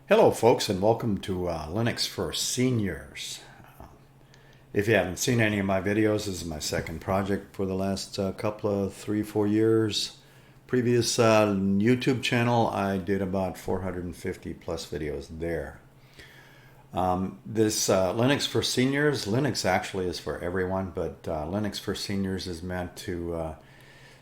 Hello folks, and welcome to Linux for Seniors. If you haven't seen any of my videos, this is my second project for the last couple of 3-4 years. Previous YouTube channel, I did about 450 plus videos there. This Linux for Seniors, Linux actually is for everyone, but Linux for Seniors is meant to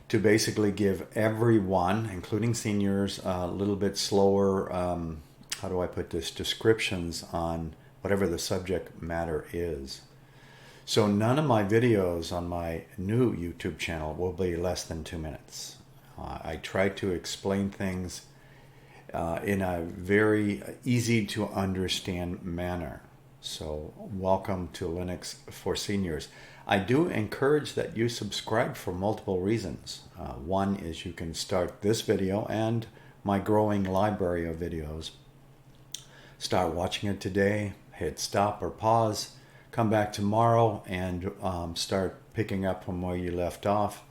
basically give everyone, including seniors, a little bit slower how do I put this, descriptions on whatever the subject matter is. So none of my videos on my new YouTube channel will be less than 2 minutes. I try to explain things in a very easy to understand manner. So welcome to Linux for Seniors. I do encourage that you subscribe for multiple reasons. One is you can start this video and my growing library of videos. Start watching it today, hit stop or pause, come back tomorrow and start picking up from where you left off.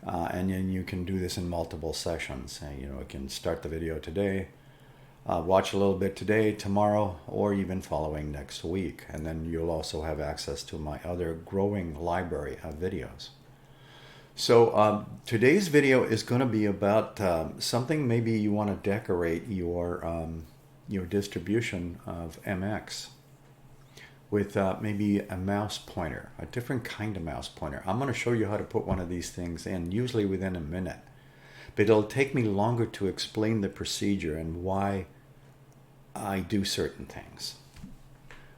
And then you can do this in multiple sessions. You can start the video today, watch a little bit today, tomorrow, or even following next week. And then you'll also have access to my other growing library of videos. So today's video is going to be about something maybe you want to decorate your distribution of MX with maybe a mouse pointer, a different kind of mouse pointer. I'm going to show you how to put one of these things in, usually within a minute. But it'll take me longer to explain the procedure and why I do certain things.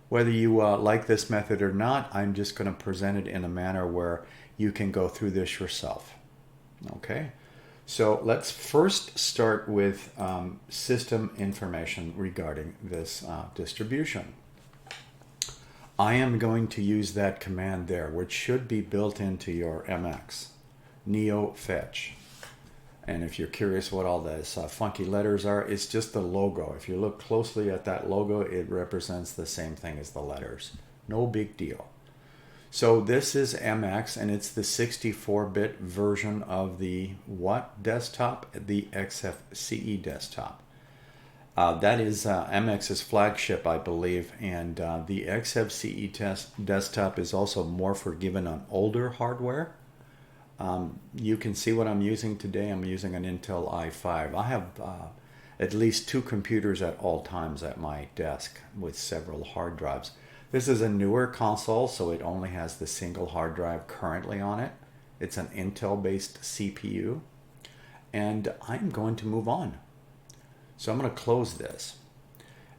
Whether you like this method or not, I'm just going to present it in a manner where you can go through this yourself. Okay? So let's first start with system information regarding this distribution. I am going to use that command there, which should be built into your MX, Neofetch. And if you're curious what all those funky letters are, it's just the logo. If you look closely at that logo, it represents the same thing as the letters. No big deal. So this is MX, and it's the 64-bit version of the what desktop? The Xfce desktop. That is MX's flagship, I believe, and the Xfce desktop is also more forgiving on older hardware. You can see what I'm using today. I'm using an Intel i5. I have at least 2 computers at all times at my desk with several hard drives. This is a newer console, so it only has the single hard drive currently on it. It's an Intel-based CPU, and I'm going to move on. So I'm going to close this,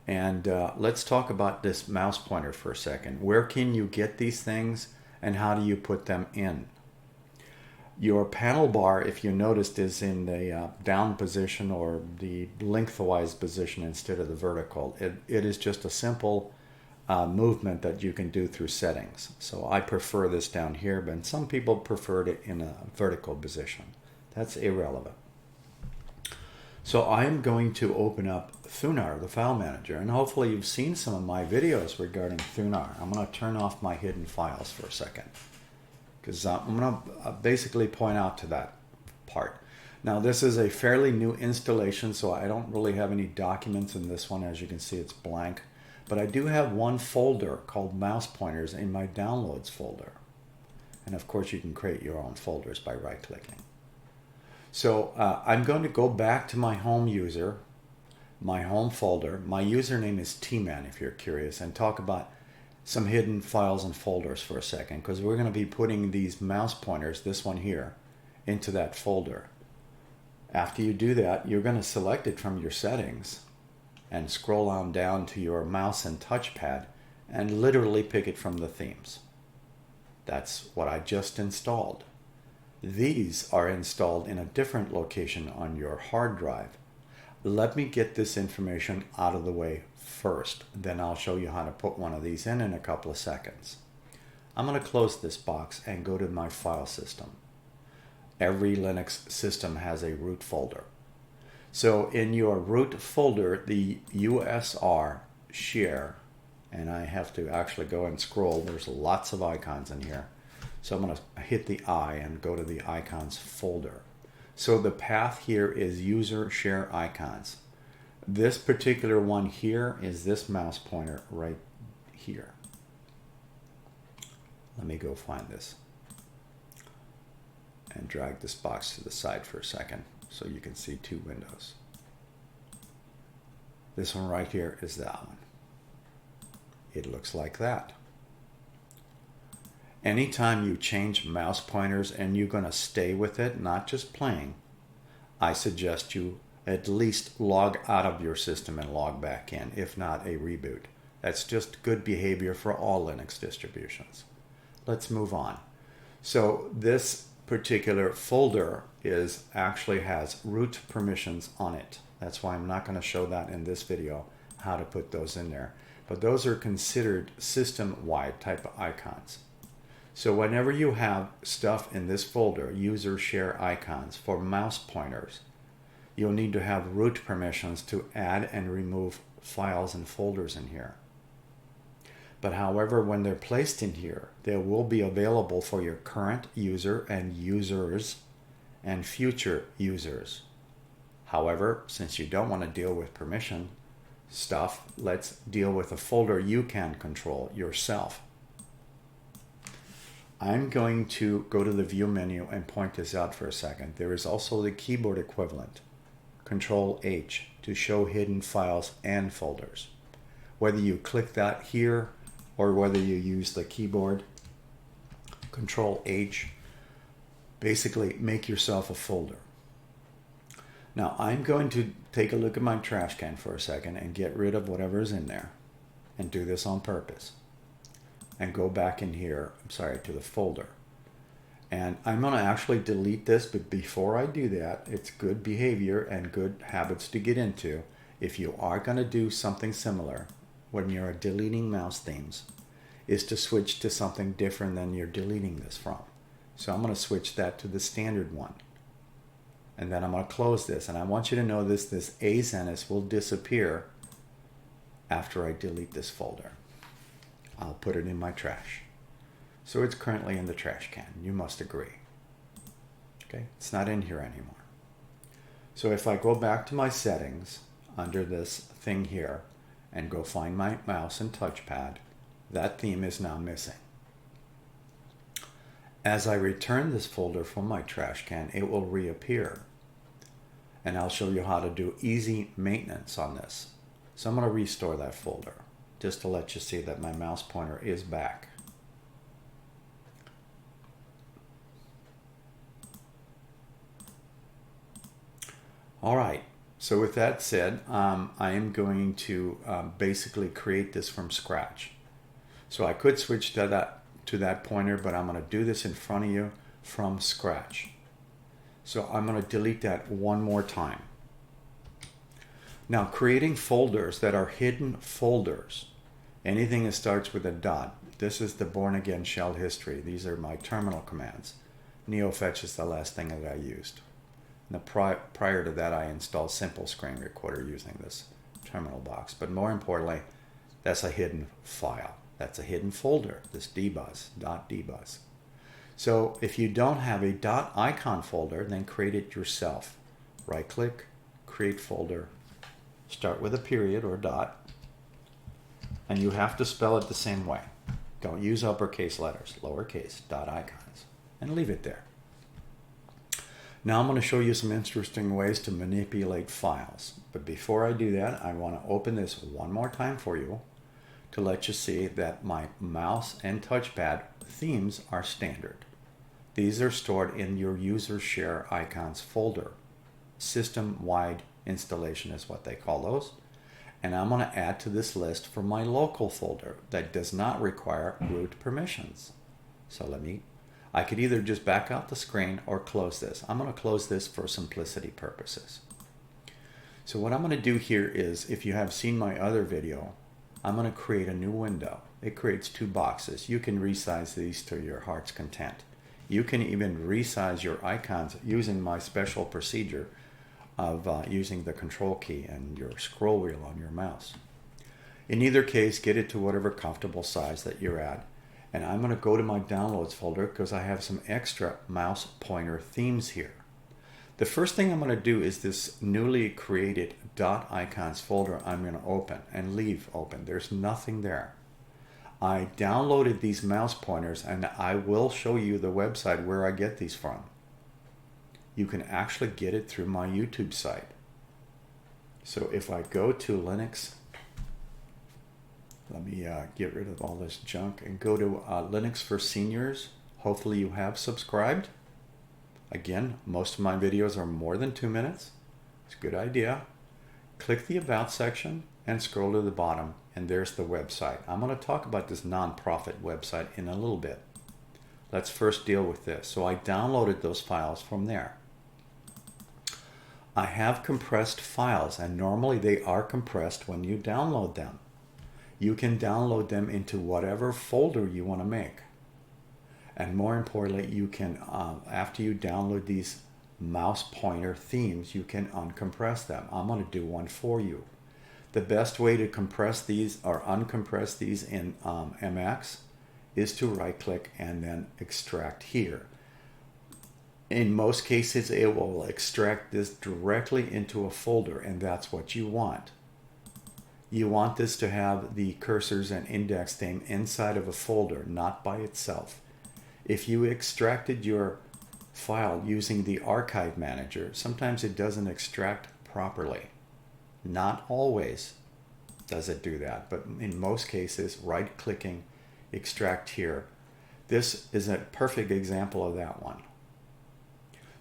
and let's talk about this mouse pointer for a second. Where can you get these things, and how do you put them in? Your panel bar, if you noticed, is in the down position or the lengthwise position instead of the vertical. It is just a simple movement that you can do through settings. So I prefer this down here, but some people preferred it in a vertical position. That's irrelevant. So I'm going to open up Thunar, the file manager, and hopefully you've seen some of my videos regarding Thunar. I'm going to turn off my hidden files for a second, because I'm going to basically point out to that part. Now this is a fairly new installation, so I don't really have any documents in this one. As you can see, it's blank. But I do have one folder called mouse pointers in my downloads folder. And of course you can create your own folders by right-clicking. So I'm going to go back to my home user, my home folder. My username is tman if you're curious, and talk about some hidden files and folders for a second, because we're going to be putting these mouse pointers, this one here, into that folder. After you do that, you're going to select it from your settings and scroll on down to your mouse and touchpad and literally pick it from the themes. That's what I just installed. These are installed in a different location on your hard drive. Let me get this information out of the way first, then I'll show you how to put one of these in a couple of seconds. I'm going to close this box and go to my file system. Every Linux system has a root folder. So in your root folder, the USR share, and I have to actually go and scroll, there's lots of icons in here. So I'm going to hit the I and go to the icons folder. So the path here is user share icons. This particular one here is this mouse pointer right here. Let me go find this and drag this box to the side for a second so you can see two windows. This one right here is that one. It looks like that. Anytime you change mouse pointers and you're going to stay with it, not just playing, I suggest you at least log out of your system and log back in, if not a reboot. That's just good behavior for all Linux distributions. Let's move on. So this particular folder actually has root permissions on it. That's why I'm not going to show that in this video, how to put those in there. But those are considered system-wide type of icons. So whenever you have stuff in this folder, user share icons for mouse pointers, you'll need to have root permissions to add and remove files and folders in here. But however, when they're placed in here, they will be available for your current user and users and future users. However, since you don't want to deal with permission stuff, let's deal with a folder you can control yourself. I'm going to go to the view menu and point this out for a second. There is also the keyboard equivalent, Control H, to show hidden files and folders. Whether you click that here or whether you use the keyboard, Control H, basically make yourself a folder. Now I'm going to take a look at my trash can for a second and get rid of whatever's in there, and do this on purpose. And go back in here, to the folder. And I'm going to actually delete this, but before I do that, it's good behavior and good habits to get into. If you are going to do something similar when you're deleting mouse themes, is to switch to something different than you're deleting this from. So I'm going to switch that to the standard one. And then I'm going to close this. And I want you to know this Azenis will disappear after I delete this folder. I'll put it in my trash. So it's currently in the trash can. You must agree. Okay, it's not in here anymore. So if I go back to my settings under this thing here and go find my mouse and touchpad, that theme is now missing. As I return this folder from my trash can, it will reappear. And I'll show you how to do easy maintenance on this. So I'm going to restore that folder, just to let you see that my mouse pointer is back. All right, so with that said, I am going to basically create this from scratch. So I could switch to that pointer, but I'm going to do this in front of you from scratch. So I'm going to delete that one more time. Now, creating folders that are hidden folders, anything that starts with a dot. This is the born again shell history. These are my terminal commands. Neofetch is the last thing that I used. And prior to that, I installed Simple Screen Recorder using this terminal box. But more importantly, that's a hidden file. That's a hidden folder, this dbuzz, .dbuzz. So if you don't have a .icon folder, then create it yourself. Right-click, create folder, start with a period or dot, and you have to spell it the same way. Don't use uppercase letters, lowercase, .icons, and leave it there. Now I'm going to show you some interesting ways to manipulate files. But before I do that, I want to open this one more time for you to let you see that my mouse and touchpad themes are standard. These are stored in your user share icons folder. System-wide installation is what they call those. And I'm going to add to this list from my local folder that does not require root permissions. So I could either just back out the screen or close this. I'm going to close this for simplicity purposes. So what I'm going to do here is, if you have seen my other video, I'm going to create a new window. It creates two boxes. You can resize these to your heart's content. You can even resize your icons using my special procedure of using the control key and your scroll wheel on your mouse. In either case, get it to whatever comfortable size that you're at. And I'm going to go to my downloads folder because I have some extra mouse pointer themes here. The first thing I'm going to do is this newly created .icons folder I'm going to open and leave open. There's nothing there. I downloaded these mouse pointers, and I will show you the website where I get these from. You can actually get it through my YouTube site. So if I go to Linux, let me get rid of all this junk and go to Linux for Seniors. Hopefully you have subscribed. Again, most of my videos are more than 2 minutes. It's a good idea. Click the About section and scroll to the bottom, and there's the website. I'm going to talk about this nonprofit website in a little bit. Let's first deal with this. So I downloaded those files from there. I have compressed files, and normally they are compressed when you download them. You can download them into whatever folder you want to make. And more importantly, you can, after you download these mouse pointer themes, you can uncompress them. I'm going to do one for you. The best way to compress these or uncompress these in MX is to right click and then extract here. In most cases, it will extract this directly into a folder, and that's what you want. You want this to have the cursors and index name inside of a folder, not by itself. If you extracted your file using the archive manager, sometimes it doesn't extract properly. Not always does it do that, but in most cases, right-clicking, extract here. This is a perfect example of that one.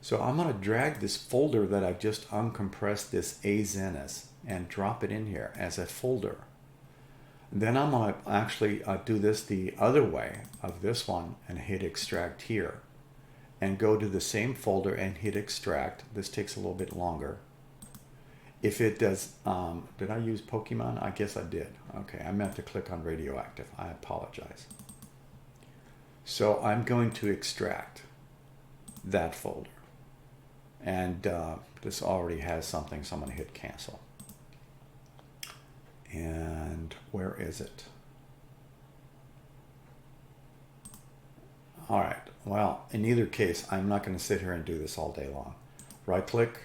So I'm going to drag this folder that I just uncompressed, this Azenis, and drop it in here as a folder. Then I'm going to actually do this the other way of this one and hit extract here. And go to the same folder and hit extract. This takes a little bit longer. If it does, did I use Pokemon? I guess I did. Okay, I meant to click on radioactive. I apologize. So I'm going to extract that folder. And this already has something, so I'm going to hit cancel. And where is it? All right, well, in either case, I'm not going to sit here and do this all day long. Right click,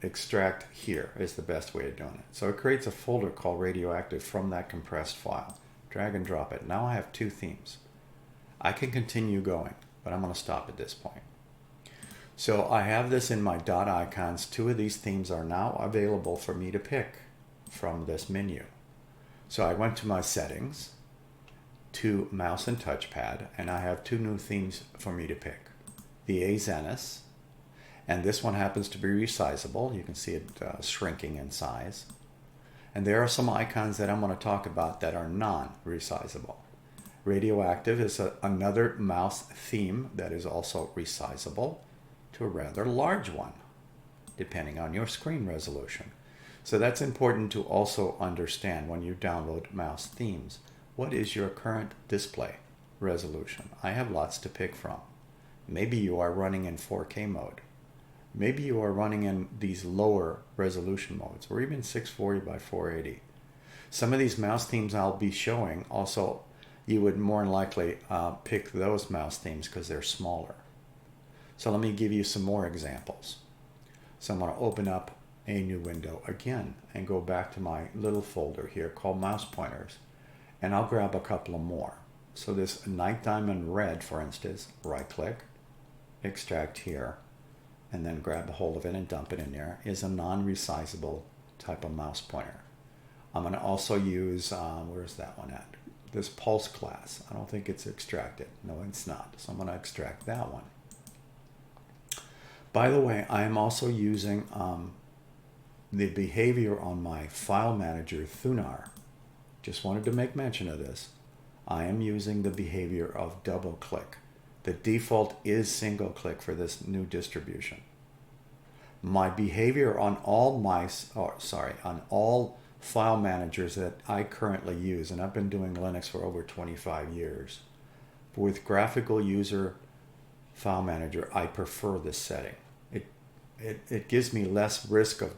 extract here is the best way of doing it. So it creates a folder called radioactive from that compressed file. Drag and drop it. Now I have two themes. I can continue going, but I'm going to stop at this point. So I have this in my .icons. Two of these themes are now available for me to pick from this menu. So I went to my settings, to mouse and touchpad, and I have two new themes for me to pick. The Azenis, and this one happens to be resizable. You can see it shrinking in size. And there are some icons that I'm going to talk about that are non-resizable. Radioactive is another mouse theme that is also resizable to a rather large one, depending on your screen resolution. So that's important to also understand when you download mouse themes. What is your current display resolution? I have lots to pick from. Maybe you are running in 4K mode. Maybe you are running in these lower resolution modes, or even 640 by 480. Some of these mouse themes I'll be showing, also you would more than likely pick those mouse themes because they're smaller. So let me give you some more examples. So I'm going to open up a new window again and go back to my little folder here called mouse pointers, and I'll grab a couple of more. So this Night Diamond Red, for instance, right click, extract here, and then grab a hold of it and dump it in there, is a non-resizable type of mouse pointer. I'm going to also use, where's that one at? This Pulse class. I don't think it's extracted. No, it's not. So I'm going to extract that one. By the way, I am also using the behavior on my file manager, Thunar. Just wanted to make mention of this. I am using the behavior of double click. The default is single click for this new distribution. My behavior on all on all file managers that I currently use, and I've been doing Linux for over 25 years. With graphical user file manager, I prefer this setting. It gives me less risk of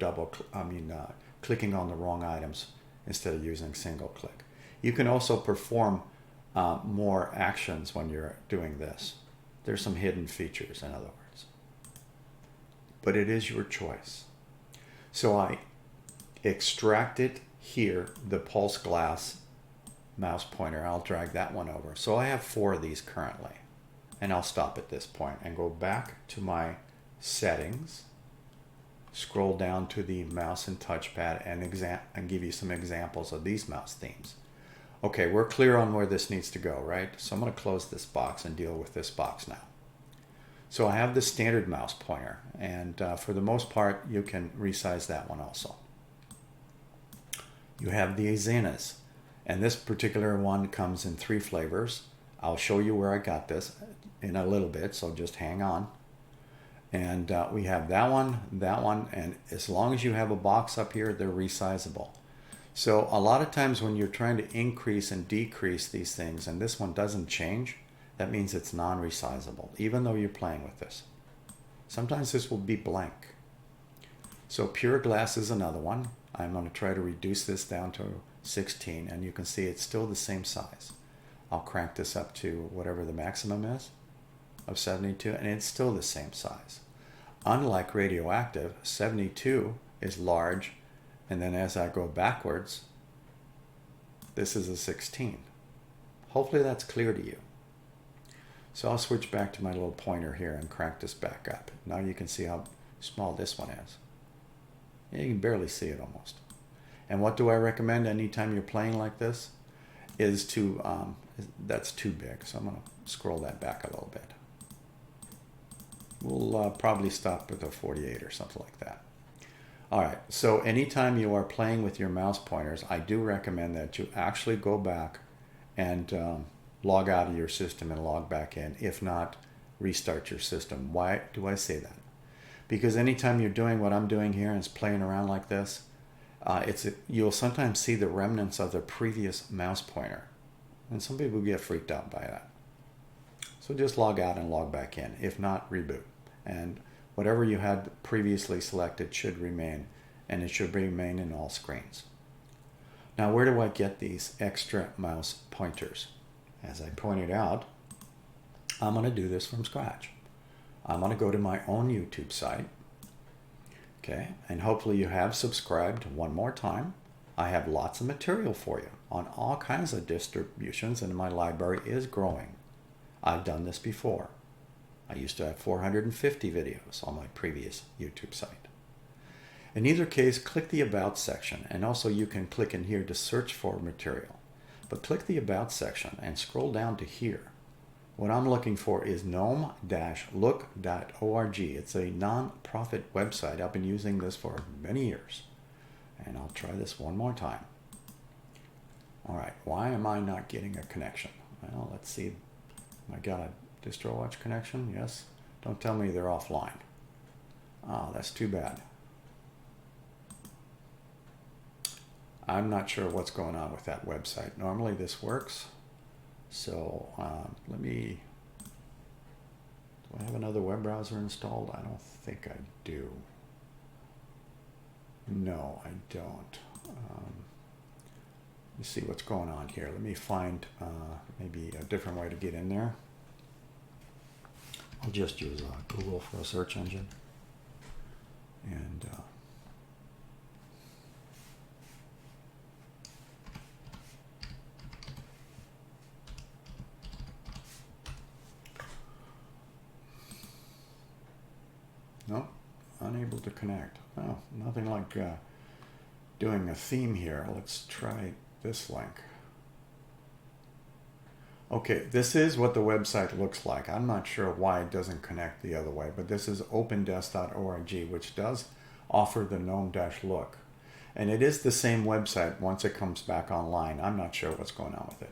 clicking on the wrong items instead of using single click. You can also perform more actions when you're doing this. There's some hidden features, in other words. but it is your choice. So I extracted here the pulse glass mouse pointer. I'll drag that one over. So I have 4 of these currently. And I'll stop at this point and go back to my settings, scroll down to the mouse and touchpad, and give you some examples of these mouse themes. Okay, we're clear on where this needs to go, right? So I'm going to close this box and deal with this box now. So I have the standard mouse pointer, and for the most part, you can resize that one also. You have the Azenas, and this particular one comes in 3 flavors. I'll show you where I got this in a little bit, so just hang on. And we have that one, and as long as you have a box up here, they're resizable. So a lot of times when you're trying to increase and decrease these things, and this one doesn't change, that means it's non-resizable, even though you're playing with this. Sometimes this will be blank. So pure glass is another one. I'm going to try to reduce this down to 16, and you can see it's still the same size. I'll crank this up to whatever the maximum is of 72, and it's still the same size. Unlike radioactive, 72 is large, and then as I go backwards, this is a 16. Hopefully that's clear to you. So I'll switch back to my little pointer here and crank this back up. Now you can see how small this one is. You can barely see it almost. And what do I recommend anytime you're playing like this? Is to, that's too big, so I'm going to scroll that back a little bit. We'll probably stop with a 48 or something like that. All right, so anytime you are playing with your mouse pointers, I do recommend that you actually go back and log out of your system and log back in. If not, restart your system. Why do I say that? Because anytime you're doing what I'm doing here and it's playing around like this, you'll sometimes see the remnants of the previous mouse pointer. And some people get freaked out by that. So just log out and log back in. If not, reboot. And whatever you had previously selected should remain, and it should remain in all screens. Now, where do I get these extra mouse pointers? As I pointed out, I'm going to do this from scratch. I'm going to go to my own YouTube site. Okay, and hopefully you have subscribed one more time. I have lots of material for you on all kinds of distributions, and my library is growing. I've done this before. I used to have 450 videos on my previous YouTube site. In either case, click the About section, and also you can click in here to search for material. But click the About section and scroll down to here. What I'm looking for is gnome-look.org. It's a non-profit website. I've been using this for many years. And I'll try this one more time. All right, why am I not getting a connection? Well, let's see. I got a DistroWatch connection, yes. Don't tell me they're offline. Oh, that's too bad. I'm not sure what's going on with that website. Normally this works. So do I have another web browser installed? I don't think I do. No, I don't. Let me see what's going on here. Let me find maybe a different way to get in there. I'll just use Google for a search engine. And nope, unable to connect. Oh, nothing like doing a theme here. Let's try this link. Okay, this is what the website looks like. I'm not sure why it doesn't connect the other way, but this is opendesk.org, which does offer the Gnome-Look. And it is the same website once it comes back online. I'm not sure what's going on with it.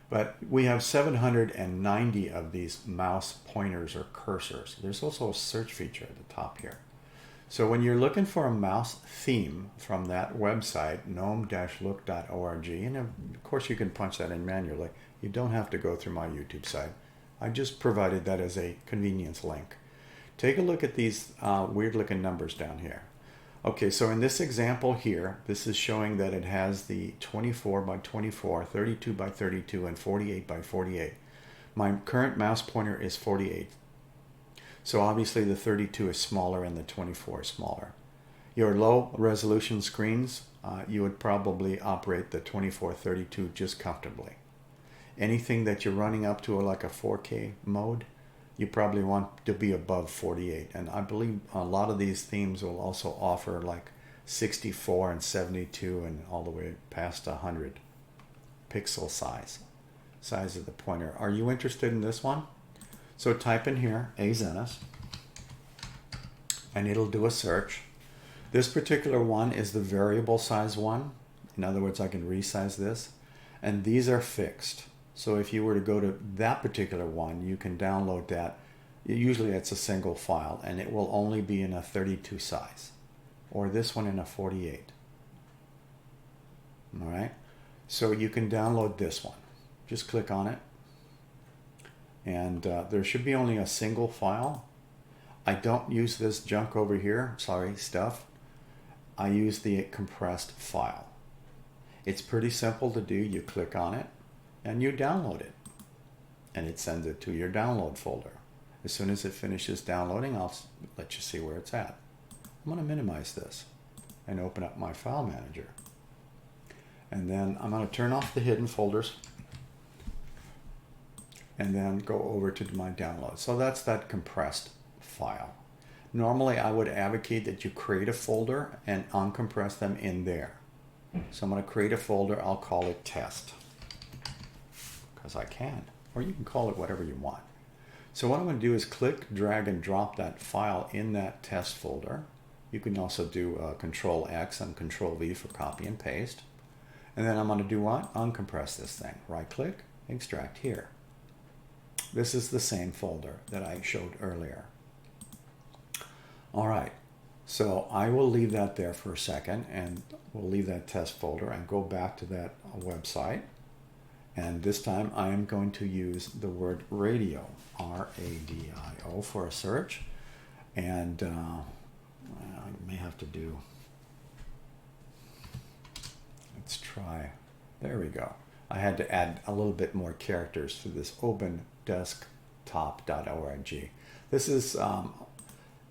But we have 790 of these mouse pointers or cursors. There's also a search feature at the top here. So when you're looking for a mouse theme from that website, gnome-look.org, and of course you can punch that in manually. You don't have to go through my YouTube site. I just provided that as a convenience link. Take a look at these weird looking numbers down here. Okay, so in this example here, this is showing that it has the 24 by 24, 32 by 32, and 48 by 48. My current mouse pointer is 48. So obviously the 32 is smaller and the 24 is smaller. Your low resolution screens, you would probably operate the 2432 just comfortably. Anything that you're running up to like a 4K mode, you probably want to be above 48. And I believe a lot of these themes will also offer like 64 and 72 and all the way past 100 pixel size of the pointer. Are you interested in this one? So type in here aZenus and it'll do a search. This particular one is the variable size one. In other words, I can resize this, and these are fixed. So if you were to go to that particular one, you can download that. Usually it's a single file and it will only be in a 32 size, or this one in a 48. All right, so you can download this one. Just click on it, and there should be only a single file. I don't use this junk over here, sorry, stuff. I use the compressed file. It's pretty simple to do. You click on it and you download it, and it sends it to your download folder. As soon as it finishes downloading, I'll let you see where it's at. I'm going to minimize this and open up my file manager, and then I'm going to turn off the hidden folders and then go over to my download. So that's that compressed file. Normally I would advocate that you create a folder and uncompress them in there. So I'm going to create a folder. I'll call it test, because I can, or you can call it whatever you want. So what I'm going to do is click, drag, and drop that file in that test folder. You can also do Control X and Control V for copy and paste. And then I'm going to do what? Uncompress this thing. Right click, extract here. This is the same folder that I showed earlier. All right, so I will leave that there for a second, and we'll leave that test folder and go back to that website. And this time I am going to use the word radio, R-A-D-I-O, for a search. And I may have to do, let's try, there we go. I had to add a little bit more characters to this opendesktop.org. This is,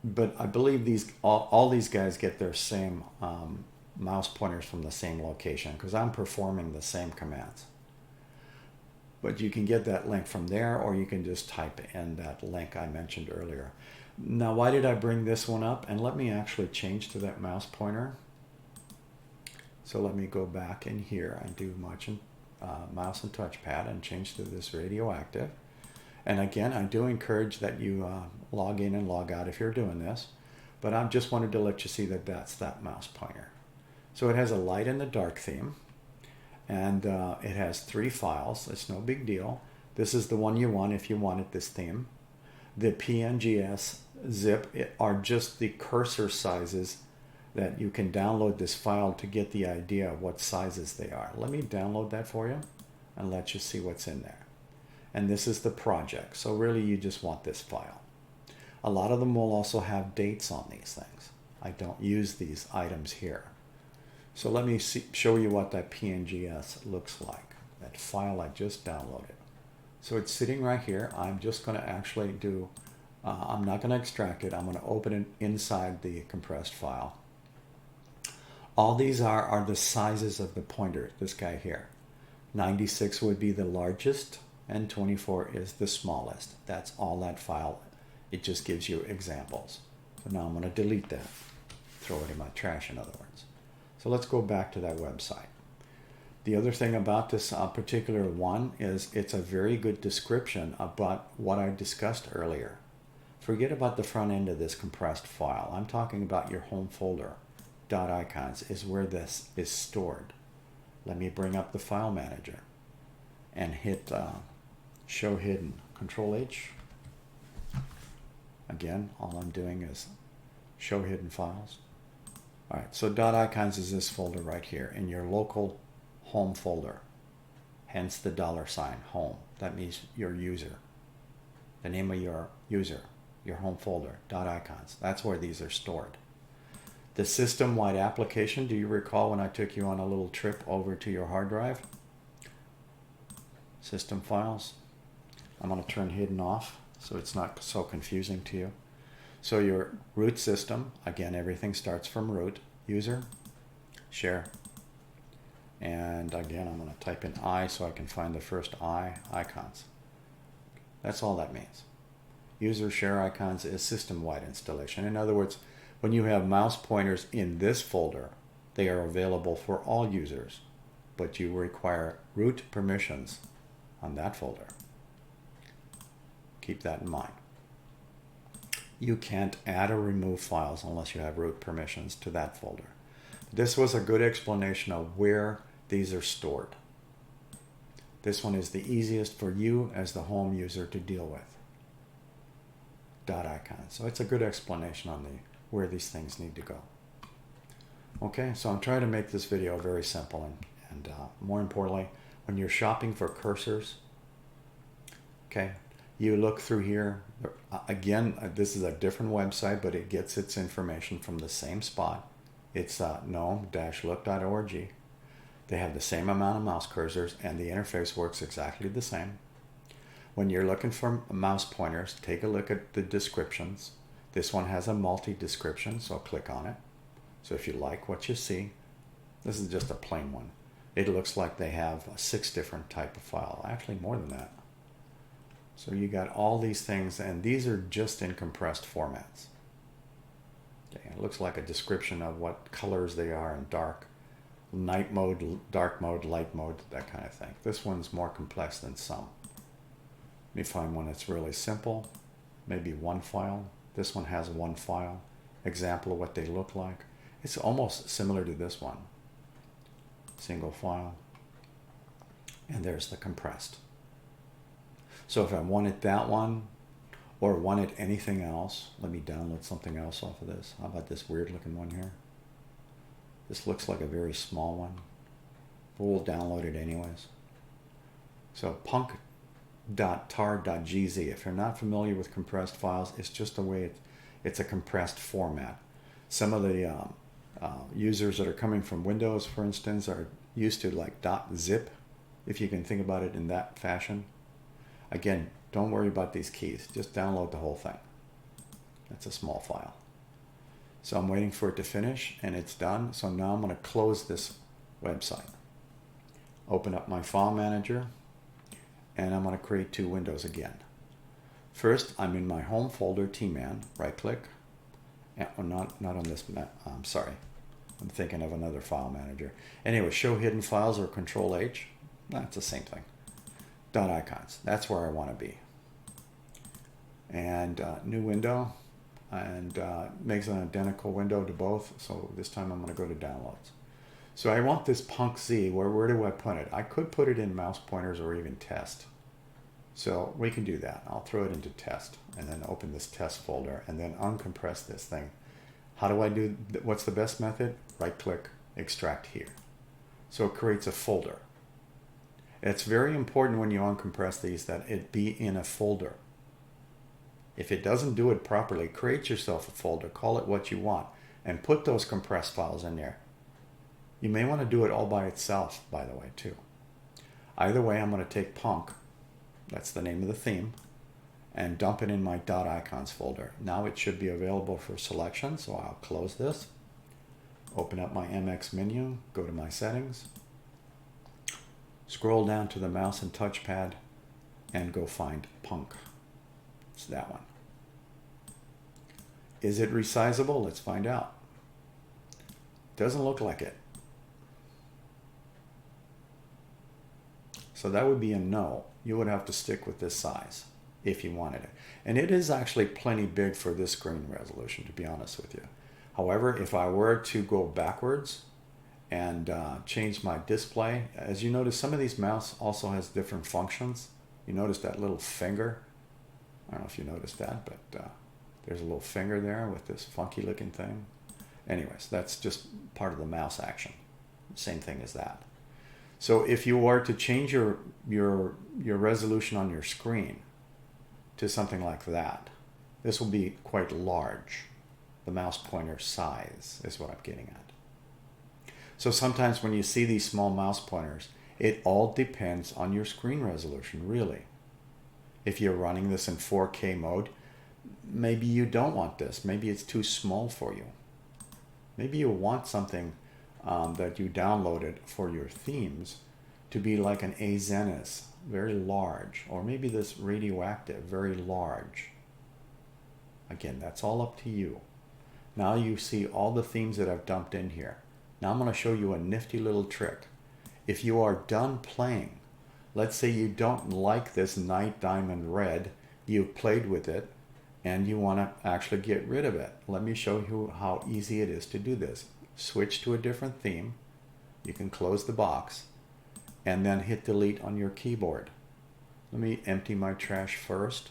but I believe these all these guys get their same mouse pointers from the same location, because I'm performing the same commands. But you can get that link from there, or you can just type in that link I mentioned earlier. Now, why did I bring this one up? And let me actually change to that mouse pointer. So let me go back in here and do mouse and touchpad and change to this radioactive. And again, I do encourage that you log in and log out if you're doing this, but I just wanted to let you see that that's that mouse pointer. So it has a light and a dark theme, and it has 3 files. It's no big deal. This is the one you want if you wanted this theme. The PNGs zip are just the cursor sizes that you can download this file to get the idea of what sizes they are. Let me download that for you and let you see what's in there. And this is the project. So really you just want this file. A lot of them will also have dates on these things. I don't use these items here. So let me show you what that PNGs looks like, that file I just downloaded. So it's sitting right here. I'm just going to actually do, I'm not going to extract it. I'm going to open it inside the compressed file. All these are the sizes of the pointer, this guy here. 96 would be the largest, and 24 is the smallest. That's all that file. It just gives you examples. So now I'm going to delete that. Throw it in my trash, in other words. So let's go back to that website. The other thing about this particular one is it's a very good description about what I discussed earlier. Forget about the front end of this compressed file. I'm talking about your home folder. .icons is where this is stored. Let me bring up the file manager and hit show hidden. Control H. Again, all I'm doing is show hidden files. All right, so .icons is this folder right here in your local home folder. Hence the $ home. That means your user. The name of your user, your home folder, .icons. That's where these are stored. The system-wide application, do you recall when I took you on a little trip over to your hard drive? System files. I'm going to turn hidden off so it's not so confusing to you. So your root system, again, everything starts from root, user, share. And again, I'm going to type in I so I can find the first I icons. That's all that means. User share icons is system-wide installation. In other words, when you have mouse pointers in this folder, they are available for all users, but you require root permissions on that folder. Keep that in mind. You can't add or remove files unless you have root permissions to that folder. This was a good explanation of where these are stored. This one is the easiest for you as the home user to deal with. Dot icon. So it's a good explanation on where these things need to go. Okay, so I'm trying to make this video very simple and more importantly, when you're shopping for cursors, okay, you look through here. Again, this is a different website, but it gets its information from the same spot. It's gnome-look.org. They have the same amount of mouse cursors, and the interface works exactly the same. When you're looking for mouse pointers, take a look at the descriptions. This one has a multi-description, so click on it. So if you like what you see, this is just a plain one. It looks like they have 6 different type of file, actually more than that. So you got all these things, and these are just in compressed formats. Okay, it looks like a description of what colors they are in dark, night mode, dark mode, light mode, that kind of thing. This one's more complex than some. Let me find one that's really simple, maybe one file. This one has one file. Example of what they look like. It's almost similar to this one. Single file. And there's the compressed. So if I wanted that one, or wanted anything else, let me download something else off of this. How about this weird looking one here? This looks like a very small one, but we'll download it anyways. So punk.tar.gz. If you're not familiar with compressed files, it's just the way it's a compressed format. Some of the users that are coming from Windows, for instance, are used to like .zip, if you can think about it in that fashion. Again, don't worry about these keys. Just download the whole thing. That's a small file. So I'm waiting for it to finish, and it's done. So now I'm going to close this website. Open up my file manager, and I'm going to create 2 windows again. First, I'm in my home folder, Tman. Right-click. Not on this. I'm sorry. I'm thinking of another file manager. Anyway, show hidden files or Control-H. That's the same thing. Dot icons. That's where I want to be. And new window, and makes an identical window to both. So this time I'm going to go to downloads. So I want this Punk Z. Where do I put it? I could put it in mouse pointers or even test. So we can do that. I'll throw it into test and then open this test folder and then uncompress this thing. How do I do? What's the best method? Right click, extract here. So it creates a folder. It's very important when you uncompress these that it be in a folder. If it doesn't do it properly, create yourself a folder, call it what you want, and put those compressed files in there. You may want to do it all by itself, by the way, too. Either way, I'm going to take Punk, that's the name of the theme, and dump it in my .icons folder. Now it should be available for selection, so I'll close this, open up my MX menu, go to my settings, scroll down to the mouse and touchpad, and go find Punk. It's that one. Is it resizable? Let's find out. Doesn't look like it. So that would be a no. You would have to stick with this size if you wanted it. And it is actually plenty big for this screen resolution, to be honest with you. However, if I were to go backwards and change my display, as you notice, some of these mouse also has different functions. You notice that little finger. I don't know if you noticed that, but there's a little finger there with this funky looking thing. Anyways, that's just part of the mouse action. Same thing as that. So if you were to change your resolution on your screen to something like that, this will be quite large. The mouse pointer size is what I'm getting at. So sometimes when you see these small mouse pointers, it all depends on your screen resolution, really. If you're running this in 4K mode, maybe you don't want this. Maybe it's too small for you. Maybe you want something that you downloaded for your themes to be like an Azenis, very large, or maybe this radioactive, very large. Again, that's all up to you. Now you see all the themes that I've dumped in here. Now I'm going to show you a nifty little trick. If you are done playing, let's say you don't like this Night Diamond Red, you've played with it, and you want to actually get rid of it. Let me show you how easy it is to do this. Switch to a different theme. You can close the box and then hit delete on your keyboard. Let me empty my trash first.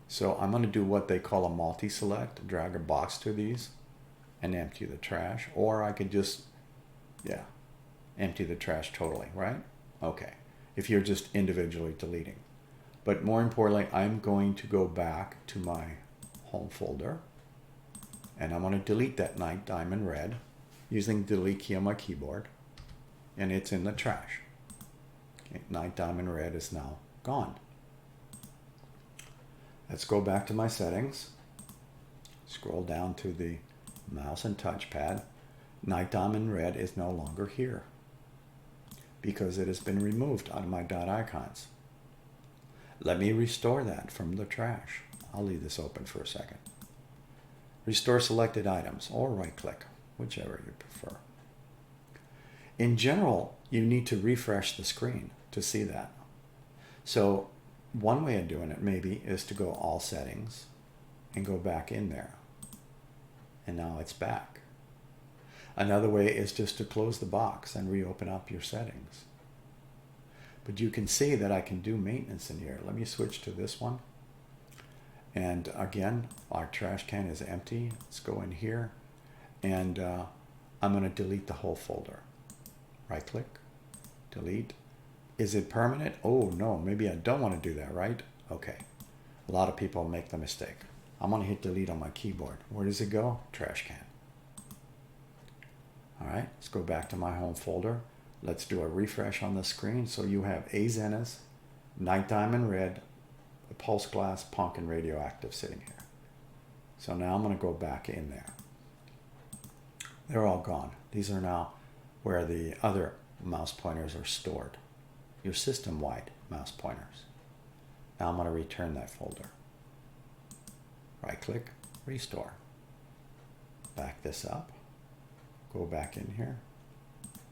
So I'm going to do what they call a multi-select, drag a box to these and empty the trash. Or I could just, empty the trash totally, right? Okay, if you're just individually deleting. But more importantly, I'm going to go back to my home folder and I'm going to delete that Night Diamond Red using the delete key on my keyboard, and it's in the trash. Okay, Night Diamond Red is now gone. Let's go back to my settings. Scroll down to the mouse and touchpad. Night Diamond Red is no longer here because it has been removed out of my .icons. Let me restore that from the trash. I'll leave this open for a second. Restore selected items, or right click, whichever you prefer. In general, you need to refresh the screen to see that. So one way of doing it maybe is to go all settings and go back in there. And now it's back. Another way is just to close the box and reopen up your settings. But you can see that I can do maintenance in here. Let me switch to this one. And again, our trash can is empty. Let's go in here. And I'm going to delete the whole folder. Right click, delete. Is it permanent? Oh no, maybe I don't want to do that, right? Okay. A lot of people make the mistake. I'm going to hit delete on my keyboard. Where does it go? Trash can. All right, let's go back to my home folder. Let's do a refresh on the screen. So you have Azenis, Night Diamond Red, Pulse Glass, Punk, and Radioactive sitting here. So now I'm going to go back in there. They're all gone. These are now where the other mouse pointers are stored. Your system-wide mouse pointers. Now I'm going to return that folder. Right-click, restore. Back this up. Go back in here.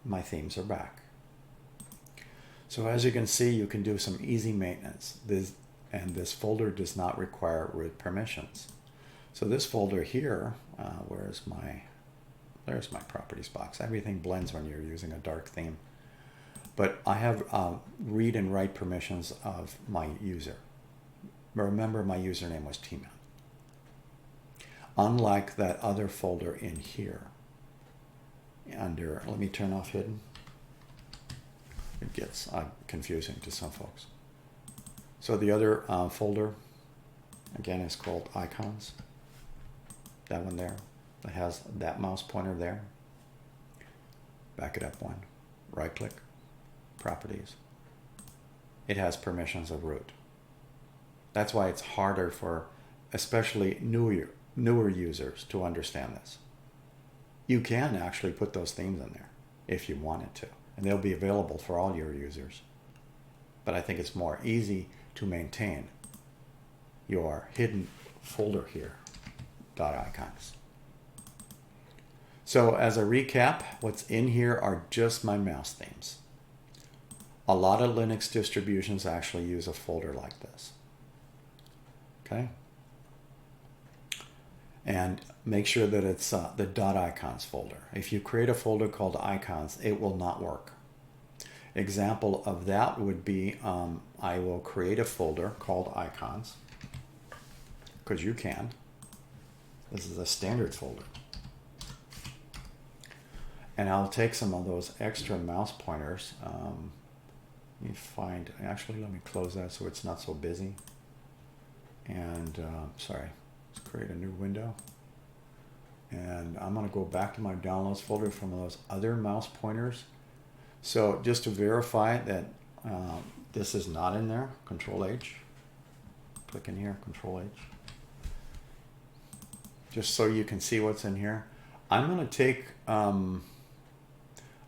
My themes are back. So as you can see, you can do some easy maintenance. This folder does not require root permissions. So this folder here, there's my properties box. Everything blends when you're using a dark theme. But I have read and write permissions of my user. Remember, my username was Tman. Unlike that other folder in here, let me turn off hidden. It gets confusing to some folks. So the other folder, again, is called icons. That one there, that has that mouse pointer there. Back it up one, right click, properties. It has permissions of root. That's why it's harder for especially newer users to understand this. You can actually put those themes in there if you wanted to, and they'll be available for all your users. But I think it's more easy to maintain your hidden folder here, .icons. So as a recap, what's in here are just my mouse themes. A lot of Linux distributions actually use a folder like this. Okay? And make sure that it's the .icons folder. If you create a folder called icons, it will not work. Example of that would be I will create a folder called icons, because you can. This is a standard folder. And I'll take some of those extra mouse pointers. Let me close that so it's not so busy. And let's create a new window. And I'm going to go back to my downloads folder from those other mouse pointers. So just to verify that this is not in there, Control H. Click in here, Control H. just so you can see what's in here. I'm going to take, I'll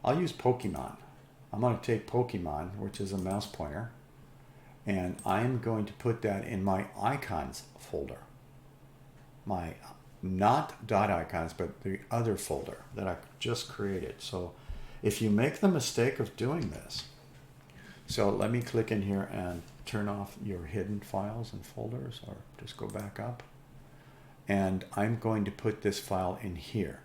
use Pokemon. I'm going to take Pokemon, which is a mouse pointer, and I'm going to put that in my icons folder. My, not .icons, but the other folder that I just created. So if you make the mistake of doing this, so let me click in here and turn off your hidden files and folders, or just go back up. And I'm going to put this file in here.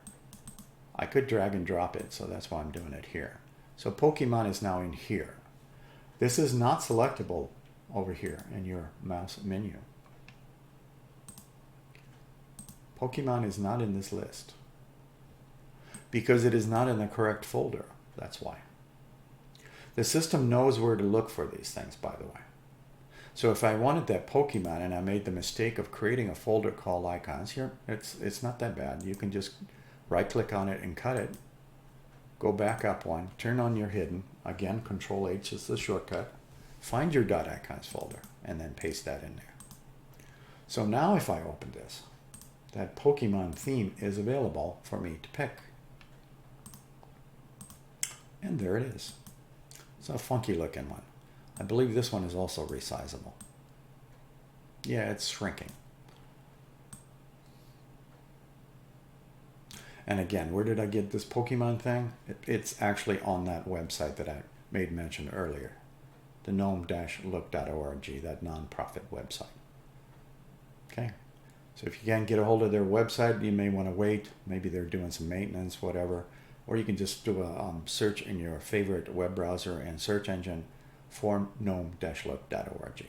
I could drag and drop it, so that's why I'm doing it here. So Pokemon is now in here. This is not selectable over here in your mouse menu. Pokemon is not in this list because it is not in the correct folder. That's why. The system knows where to look for these things, by the way. So if I wanted that Pokemon and I made the mistake of creating a folder called icons, here it's not that bad. You can just right click on it and cut it. Go back up one, turn on your hidden. Again, Control H is the shortcut. Find your .icons folder and then paste that in there. So now if I open this, that Pokemon theme is available for me to pick. And there it is. It's a funky looking one. I believe this one is also resizable. Yeah, it's shrinking. And again, where did I get this Pokemon thing? It's actually on that website that I made mention earlier. The Gnome-Look.org, that nonprofit website. Okay. So if you can't get a hold of their website, you may want to wait. Maybe they're doing some maintenance, whatever. Or you can just do a search in your favorite web browser and search engine for Gnome-Look.org.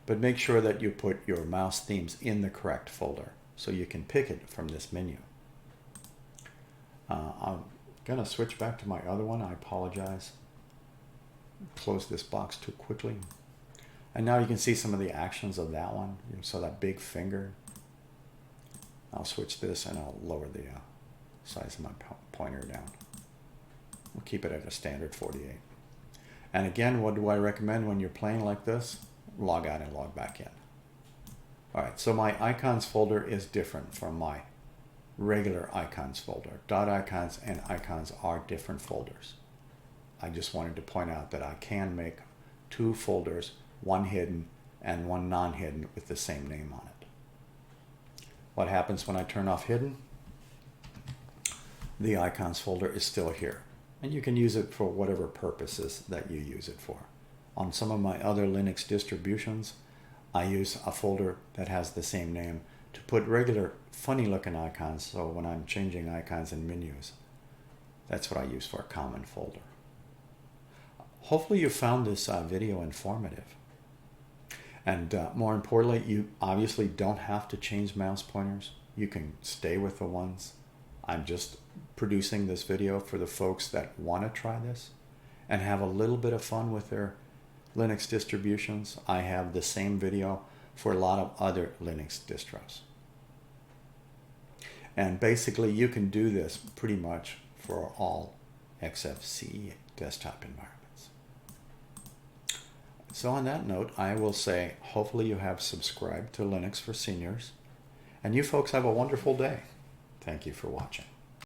But make sure that you put your mouse themes in the correct folder so you can pick it from this menu. I'm going to switch back to my other one. I apologize. Close this box too quickly. And now you can see some of the actions of that one. You saw that big finger. I'll switch this and I'll lower the size of my pointer down. We'll keep it at a standard 48. And again, what do I recommend when you're playing like this? Log out and log back in. All right, so my icons folder is different from my regular icons folder. .icons and icons are different folders. I just wanted to point out that I can make two folders, one hidden and one non-hidden with the same name on it. What happens when I turn off hidden? The icons folder is still here, and you can use it for whatever purposes that you use it for. On some of my other Linux distributions, I use a folder that has the same name to put regular funny looking icons, so when I'm changing icons and menus, that's what I use for a common folder. Hopefully you found this video informative. And more importantly, you obviously don't have to change mouse pointers. You can stay with the ones. I'm just producing this video for the folks that want to try this and have a little bit of fun with their Linux distributions. I have the same video for a lot of other Linux distros. And basically you can do this pretty much for all Xfce desktop environments. So on that note, I will say hopefully you have subscribed to Linux for Seniors, and you folks have a wonderful day. Thank you for watching.